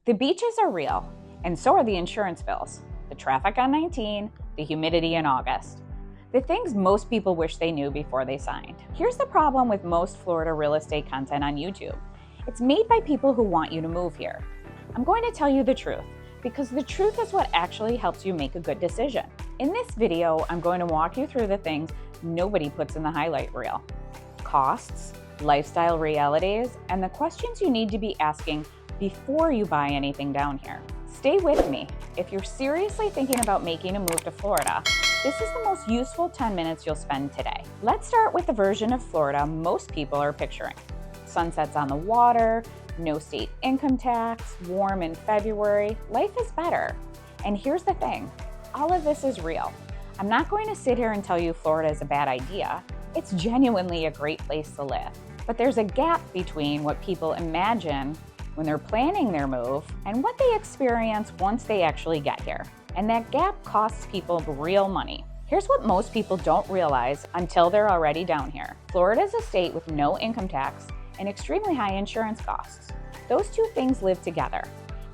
The beaches are real, and so are the insurance bills, the traffic on 19, the humidity in August. The things most people wish they knew before they signed. Here's the problem with most Florida real estate content on YouTube. It's made by people who want you to move here. I'm going to tell you the truth, because the truth is what actually helps you make a good decision. In this video, I'm going to walk you through the things nobody puts in the highlight reel. Costs, lifestyle realities, and the questions you need to be asking before you buy anything down here. Stay with me. If you're seriously thinking about making a move to Florida, this is the most useful 10 minutes you'll spend today. Let's start with the version of Florida most people are picturing. Sunsets on the water, no state income tax, warm in February, life is better. And here's the thing, all of this is real. I'm not going to sit here and tell you Florida is a bad idea. It's genuinely a great place to live. But there's a gap between what people imagine when they're planning their move and what they experience once they actually get here. And that gap costs people real money. Here's what most people don't realize until they're already down here. Florida is a state with no income tax and extremely high insurance costs. Those two things live together.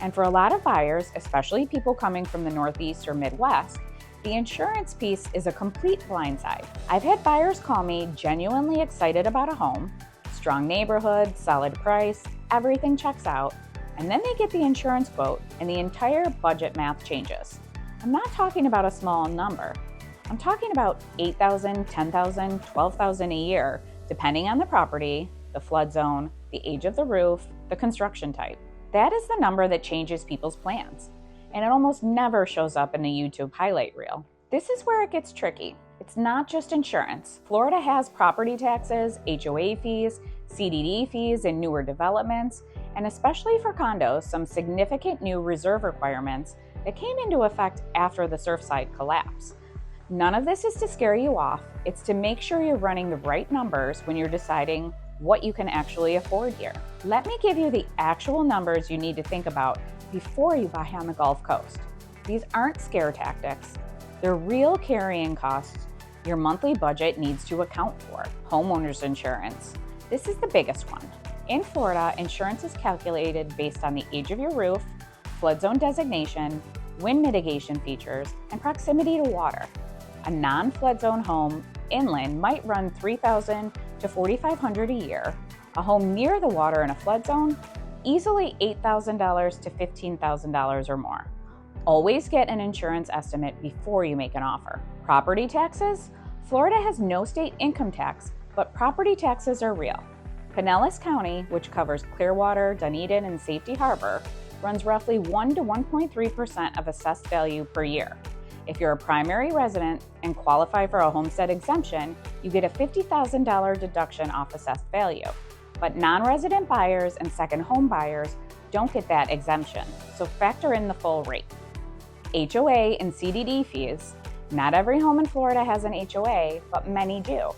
And for a lot of buyers, especially people coming from the Northeast or Midwest, the insurance piece is a complete blindside. I've had buyers call me genuinely excited about a home, strong neighborhood, solid price, everything checks out, and then they get the insurance quote and the entire budget math changes. I'm not talking about a small number. I'm talking about $8,000, $10,000, $12,000 a year, depending on the property, the flood zone, the age of the roof, the construction type. That is the number that changes people's plans, and it almost never shows up in the YouTube highlight reel. This is where it gets tricky. It's not just insurance. Florida has property taxes, HOA fees, CDD fees in newer developments, and especially for condos, some significant new reserve requirements that came into effect after the Surfside collapse. None of this is to scare you off. It's to make sure you're running the right numbers when you're deciding what you can actually afford here. Let me give you the actual numbers you need to think about before you buy on the Gulf Coast. These aren't scare tactics. They're real carrying costs your monthly budget needs to account for. Homeowners insurance. This is the biggest one. In Florida, insurance is calculated based on the age of your roof, flood zone designation, wind mitigation features, and proximity to water. A non-flood zone home inland might run $3,000 to $4,500 a year. A home near the water in a flood zone, easily $8,000 to $15,000 or more. Always get an insurance estimate before you make an offer. Property taxes? Florida has no state income tax, but property taxes are real. Pinellas County, which covers Clearwater, Dunedin, and Safety Harbor, runs roughly 1 to 1.3% of assessed value per year. If you're a primary resident and qualify for a Homestead Exemption, you get a $50,000 deduction off assessed value. But non-resident buyers and second home buyers don't get that exemption, so factor in the full rate. HOA and CDD fees. Not every home in Florida has an HOA, but many do.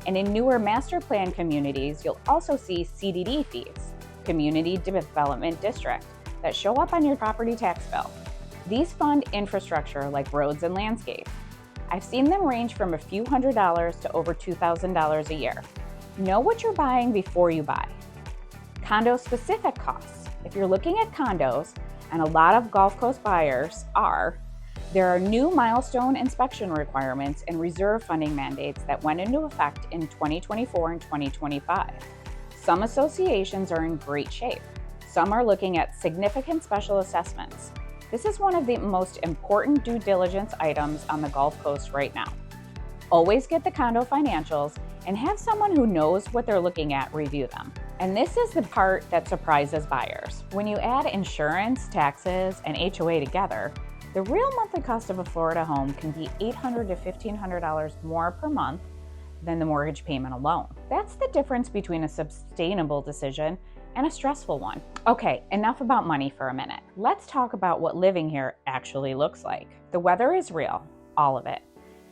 And in newer master plan communities, you'll also see CDD fees, Community Development District, that show up on your property tax bill. These fund infrastructure like roads and landscape. I've seen them range from a few $100s to over $2,000 a year. Know what you're buying before you buy. Condo-specific costs. If you're looking at condos, and a lot of Gulf Coast buyers are, there are new milestone inspection requirements and reserve funding mandates that went into effect in 2024 and 2025. Some associations are in great shape. Some are looking at significant special assessments. This is one of the most important due diligence items on the Gulf Coast right now. Always get the condo financials and have someone who knows what they're looking at review them. And this is the part that surprises buyers. When you add insurance, taxes, and HOA together, the real monthly cost of a Florida home can be $800 to $1,500 more per month than the mortgage payment alone. That's the difference between a sustainable decision and a stressful one. Okay, enough about money for a minute. Let's talk about what living here actually looks like. The weather is real, all of it.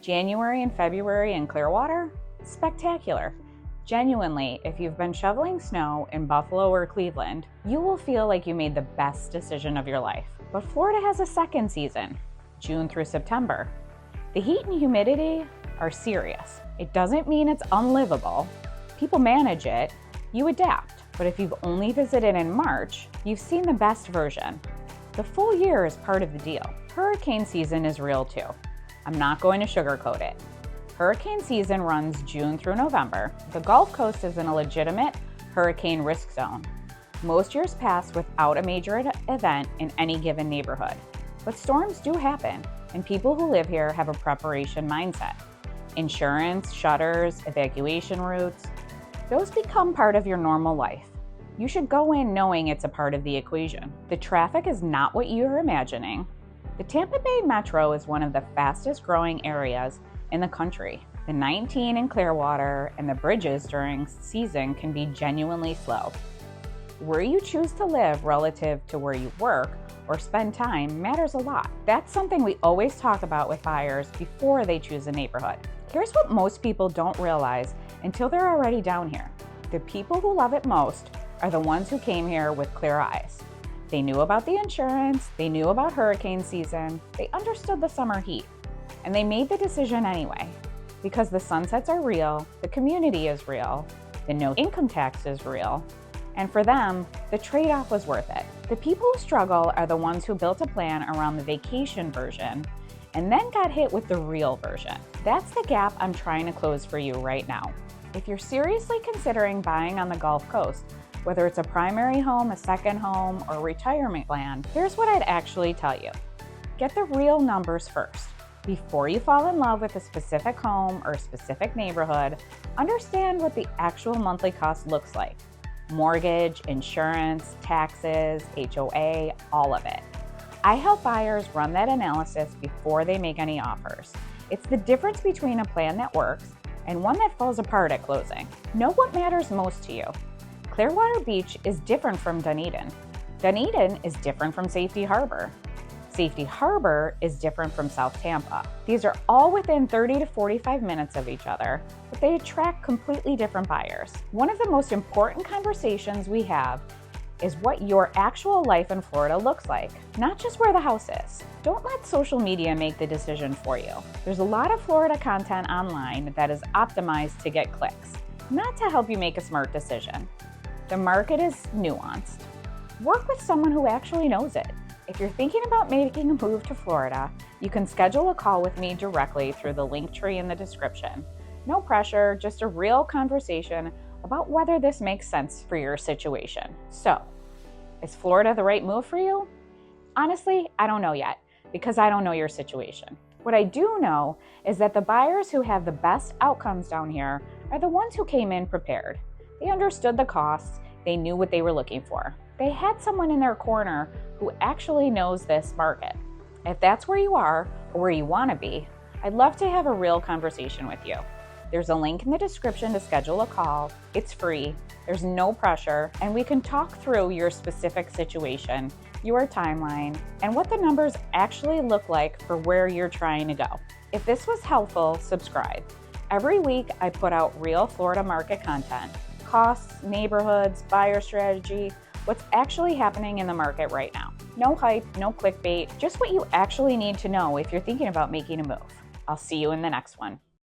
January and February in Clearwater, spectacular. Genuinely, if you've been shoveling snow in Buffalo or Cleveland, you will feel like you made the best decision of your life. But Florida has a second season, June through September. The heat and humidity are serious. It doesn't mean it's unlivable. People manage it, you adapt. But if you've only visited in March, you've seen the best version. The full year is part of the deal. Hurricane season is real too. I'm not going to sugarcoat it. Hurricane season runs June through November. The Gulf Coast is in a legitimate hurricane risk zone. Most years pass without a major event in any given neighborhood. But storms do happen, and people who live here have a preparation mindset. Insurance, shutters, evacuation routes, those become part of your normal life. You should go in knowing it's a part of the equation. The traffic is not what you're imagining. The Tampa Bay Metro is one of the fastest growing areas in the country. The 19 in Clearwater and the bridges during season can be genuinely slow. Where you choose to live relative to where you work or spend time matters a lot. That's something we always talk about with buyers before they choose a neighborhood. Here's what most people don't realize until they're already down here. The people who love it most are the ones who came here with clear eyes. They knew about the insurance, they knew about hurricane season, they understood the summer heat, and they made the decision anyway. Because the sunsets are real, the community is real, the no income tax is real, and for them, the trade-off was worth it. The people who struggle are the ones who built a plan around the vacation version and then got hit with the real version. That's the gap I'm trying to close for you right now. If you're seriously considering buying on the Gulf Coast, whether it's a primary home, a second home, or a retirement plan, here's what I'd actually tell you. Get the real numbers first. Before you fall in love with a specific home or a specific neighborhood, understand what the actual monthly cost looks like. Mortgage, insurance, taxes, HOA, all of it. I help buyers run that analysis before they make any offers. It's the difference between a plan that works and one that falls apart at closing. Know what matters most to you. Clearwater Beach is different from Dunedin. Dunedin is different from Safety Harbor. Safety Harbor is different from South Tampa. These are all within 30 to 45 minutes of each other, but they attract completely different buyers. One of the most important conversations we have is what your actual life in Florida looks like, not just where the house is. Don't let social media make the decision for you. There's a lot of Florida content online that is optimized to get clicks, not to help you make a smart decision. The market is nuanced. Work with someone who actually knows it. If you're thinking about making a move to Florida, you can schedule a call with me directly through the link tree in the description. No pressure, just a real conversation about whether this makes sense for your situation. So, is Florida the right move for you? Honestly, I don't know yet, because I don't know your situation. What I do know is that the buyers who have the best outcomes down here are the ones who came in prepared. They understood the costs, they knew what they were looking for. They had someone in their corner who actually knows this market. If that's where you are or where you want to be, I'd love to have a real conversation with you. There's a link in the description to schedule a call. It's free, there's no pressure, and we can talk through your specific situation, your timeline, and what the numbers actually look like for where you're trying to go. If this was helpful, subscribe. Every week I put out real Florida market content, costs, neighborhoods, buyer strategy, what's actually happening in the market right now. No hype, no clickbait, just what you actually need to know if you're thinking about making a move. I'll see you in the next one.